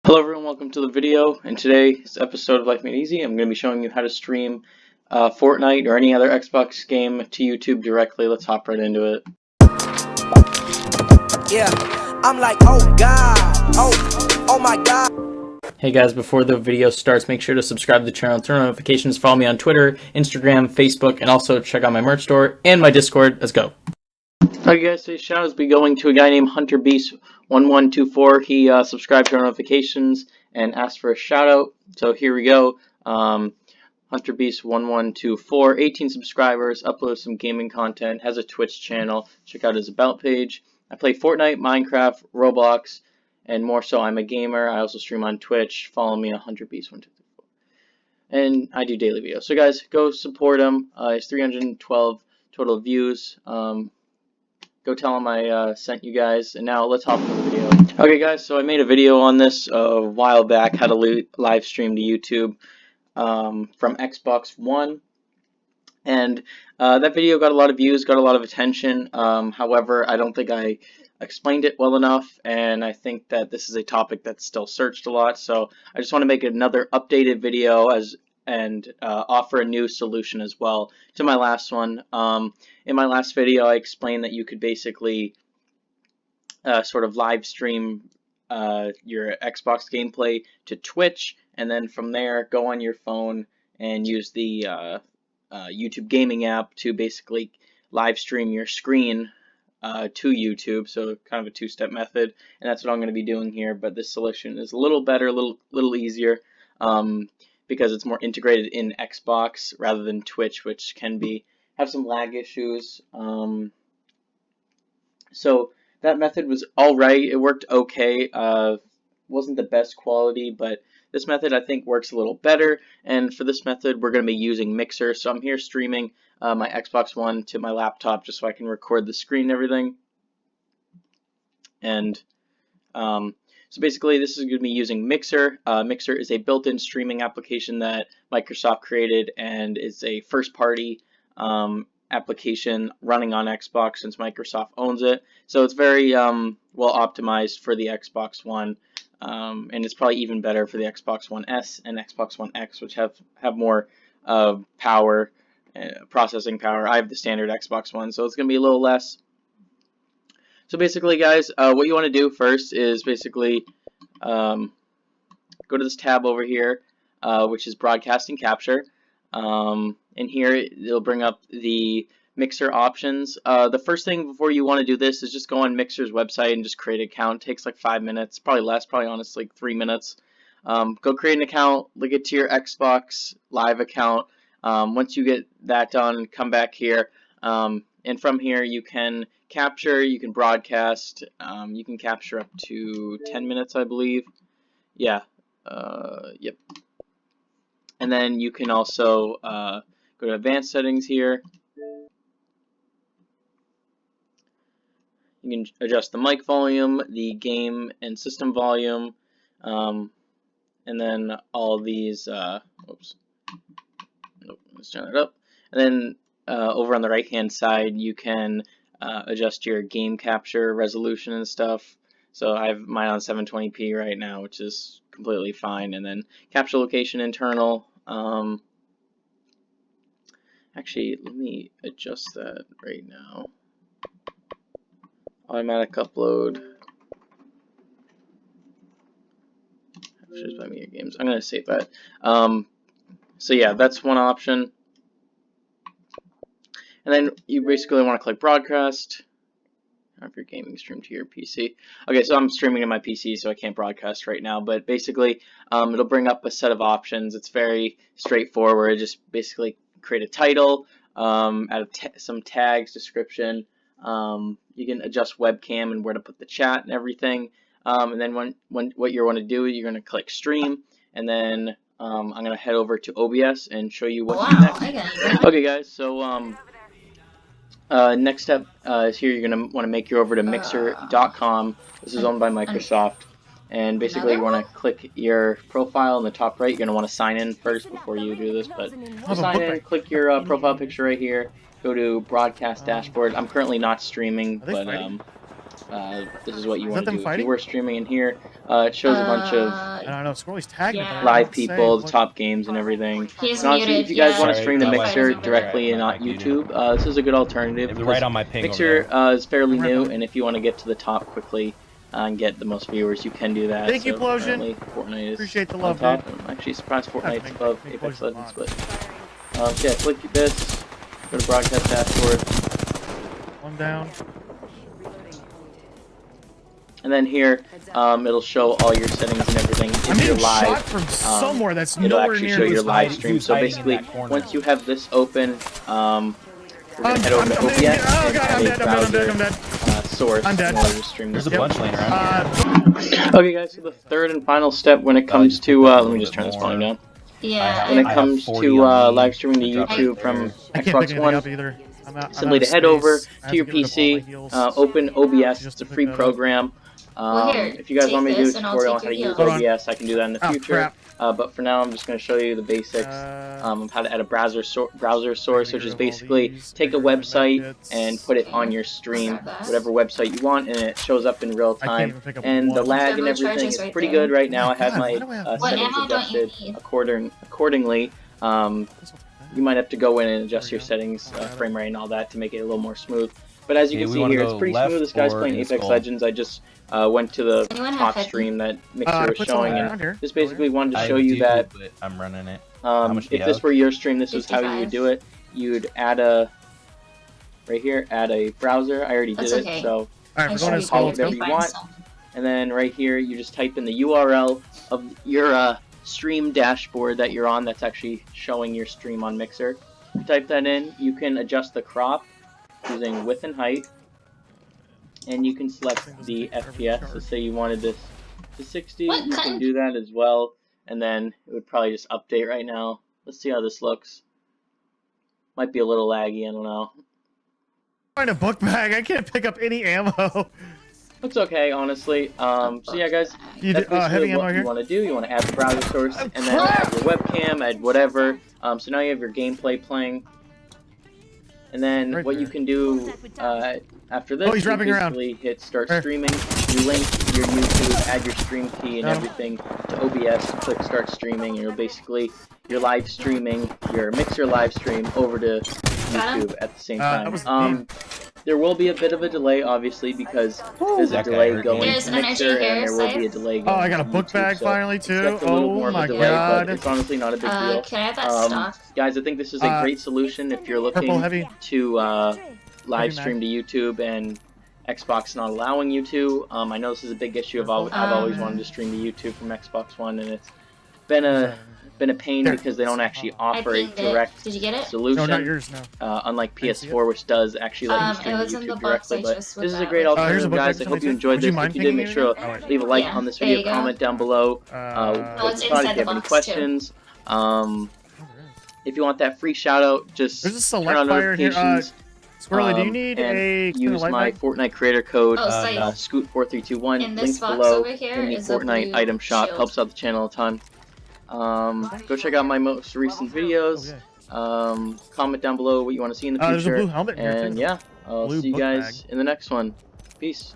Hello everyone, welcome to the video. In today's episode of Life Made Easy, I'm going to be showing you how to stream Fortnite or any other Xbox game to YouTube directly. Let's hop right into it. Yeah, I'm like, oh god, oh my god. Hey guys, before the video starts, make sure to subscribe to the channel, turn on notifications, follow me on Twitter, Instagram, Facebook, and also check out my merch store and my Discord. Let's go. Alright guys, today's shout outs be going to a guy named HunterBeast1124. He subscribed to our notifications and asked for a shout out. So here we go. HunterBeast1124, 18 subscribers, uploads some gaming content, has a Twitch channel. Check out his about page. I play Fortnite, Minecraft, Roblox, and more so I'm a gamer. I also stream on Twitch. Follow me on HunterBeast1224. And I do daily videos. So guys, go support him. He has 312 total views. Go tell him I sent you guys, and now let's hop into the video. Okay guys, so I made a video on this a while back, how to live stream to YouTube from Xbox One, and that video got a lot of views, got a lot of attention. However, I don't think I explained it well enough, and I think that this is a topic that's still searched a lot, so I just want to make another updated video and offer a new solution as well to my last one. In my last video, I explained that you could basically sort of live stream your Xbox gameplay to Twitch, and then from there go on your phone and use the YouTube gaming app to basically live stream your screen to YouTube. So kind of a two-step method, and that's what I'm going to be doing here. But this solution is a little better, a little easier. Because it's more integrated in Xbox rather than Twitch, which can have some lag issues. So that method was alright. It worked okay. Wasn't the best quality, but this method I think works a little better. And for this method, we're going to be using Mixer. So I'm here streaming my Xbox One to my laptop just so I can record the screen and everything. And so basically, this is going to be using Mixer. Mixer is a built-in streaming application that Microsoft created, and is a first-party application running on Xbox since Microsoft owns it. So it's very well optimized for the Xbox One, and it's probably even better for the Xbox One S and Xbox One X, which have more power, processing power. I have the standard Xbox One, so it's going to be a little less. So basically, guys, what you want to do first is basically go to this tab over here, which is Broadcast and Capture. And here it'll bring up the Mixer options. The first thing before you want to do this is just go on Mixer's website and just create an account. It takes like 5 minutes, probably less, probably honestly like 3 minutes. Go create an account, link it to your Xbox Live account. Once you get that done, come back here. And from here you can capture, you can broadcast, you can capture up to 10 minutes, I believe. Yeah, yep. And then you can also go to advanced settings here. You can adjust the mic volume, the game and system volume, and then all these, oops, nope, let's turn that up. And then over on the right hand side you can adjust your game capture resolution and stuff. So I have mine on 720p right now, which is completely fine. And then capture location internal. Actually, let me adjust that right now. Automatic upload. Just buy me your games. I'm gonna save that. So yeah, that's one option. And then you basically want to click broadcast. If you're gaming, stream to your PC. Okay, so I'm streaming to my PC, so I can't broadcast right now. But basically, it'll bring up a set of options. It's very straightforward. Just basically create a title, add some tags, description. You can adjust webcam and where to put the chat and everything. And then what you want to do, you're going to click stream, and then I'm going to head over to OBS and show you what to do next. Okay, guys, so next step is here. You're going to want to make your over to Mixer.com. This is owned by Microsoft. And basically you want to click your profile in the top right. You're going to want to sign in first before you do this. But to sign in, click your profile picture right here. Go to Broadcast Dashboard. I'm currently not streaming, but this is what you want to do. If you were streaming in here, It shows a bunch of I don't know. Squirrely's tagging Yeah. it. live people, the top games, and everything. He's And honestly, muted, if you guys yeah. want to stream the Sorry, my Mixer wife- directly and my not mic muted. YouTube, this is a good alternative It's because right on my ping Mixer over is fairly I'm right new, behind. and if you want to get to the top quickly and get the most viewers, you can do that. Thank you, So Plosion. currently, Fortnite is Appreciate the on love, top. dude. I'm actually surprised Fortnite's make- above make Apex Plosion Legends, mod. but yeah, click this, go to broadcast dashboard, One down. and then here it'll show all your settings and everything. I'm If you're getting live, shot from somewhere that's it'll nowhere actually near show me. your live He stream. was So hiding in basically, that corner. once you have this open, we're gonna head over to I'm OBS dead. Oh and god, add I'm a dead. I'm dead. I'm browser dead. source I'm dead. in order to stream There's this. a Yep. bunch laying around. Okay, guys. So the third and final step when it comes just to picked up a let little me just bit turn this more. volume down. Yeah. When it I have comes 40 to on me. live streaming to Drop YouTube it from there. I can't pick Xbox anything One, up either. I'm simply out to head of over space. I to your have to get up all my PC, heals. open OBS. Just It's a to free pick that up. program. Well, here, If you guys want me to do a take this and I'll tutorial on take how to your use heal. Hold on. OBS, I can do that in the Oh, future. crap. But for now, I'm just going to show you the basics of how to add a browser source, which is basically take a website and put it on your stream, whatever website you want, and it shows up in real I can't time. even pick up And the one. lag and Turbocharger's everything is right pretty there. good right now. I have God, my why do I have What settings ammo don't you adjusted need? accordingly. You might have to go in and adjust There we your go. settings, Oh, frame rate and all that to make it a little more smooth. But as you Okay, can we see wanna here, it's go pretty left smooth. This guy's or playing in Apex skull? Legends. I just went to the Anyone have top heavy? stream that Mixer I was put some showing, around and here. just basically wanted to I show you do, that but I'm running it. if much do you this have? were your stream, this is how you 55. would do it. You'd add a right here, add a browser. I already That's did okay. it, so Alright, we're sure going you to call skull it whatever too. you find want. some. and then right here you just type in the URL of your stream dashboard that you're on. That's actually showing your stream on Mixer. You type that in. You can adjust the crop using width and height, and you can select the FPS. So say you wanted this to 60, What you can kind? do that as well, and then it would probably just update right now. Let's see how this looks. Might be a little laggy, I don't know. Find a book bag. I can't pick up any ammo. It's okay, honestly. So yeah, guys, You that's heavy basically ammo what here? you want to do. You want to add the browser source, Oh, and then add your webcam, add whatever. So now you have your gameplay playing. And then Right what you there. can do after this, Oh, he's you wrapping around. basically hit start There. streaming. You link your YouTube, add your stream key and Got him. everything to OBS. Click start streaming, and you're basically live streaming your Mixer live stream over to Got him. YouTube at the same that time. was the theme. There will be a bit of a delay, obviously, because there's a That guy delay hurt going me. There's to energy Mixer, here, and there will be a Scythe. delay Oh, going I got a to book YouTube, bag so finally too. expect a little Oh more of a my delay, god. but it's honestly not a big deal. Can I have that stock? Guys, I think this is a great solution if you're Purple looking heavy. to live Heavy stream to YouTube and Xbox not allowing you to. I know this is a big issue. I've always wanted to stream to YouTube from Xbox One, and it's been a pain There. because they don't actually I offer a pinged it. direct Did you get it? solution. No, not yours. No. Unlike didn't see PS4, which does actually let you stream it to was in the YouTube box directly. I But just this is a whipped great out. Here's a alternative, book guys. bag I for hope you somebody, enjoyed too. Would you this. mind If you did, pinging make me sure anything? to leave a like Yeah, on this there video, you go. comment down below. it's If you inside the have any box, questions, if you want that free shout out, just There's a turn select on fire here. notifications. Squirrely, do you need and a use light my bag? Fortnite creator code Oh, Scythe. no. Scoot4321. In this Links box below over here in the is a Fortnite blue item shop. shield. Helps out the channel a ton. Go check out my most recent videos. Comment down below what you want to see in the future. There's a blue helmet in here and too. yeah, I'll Blue see you book guys bag. in the next one. Peace.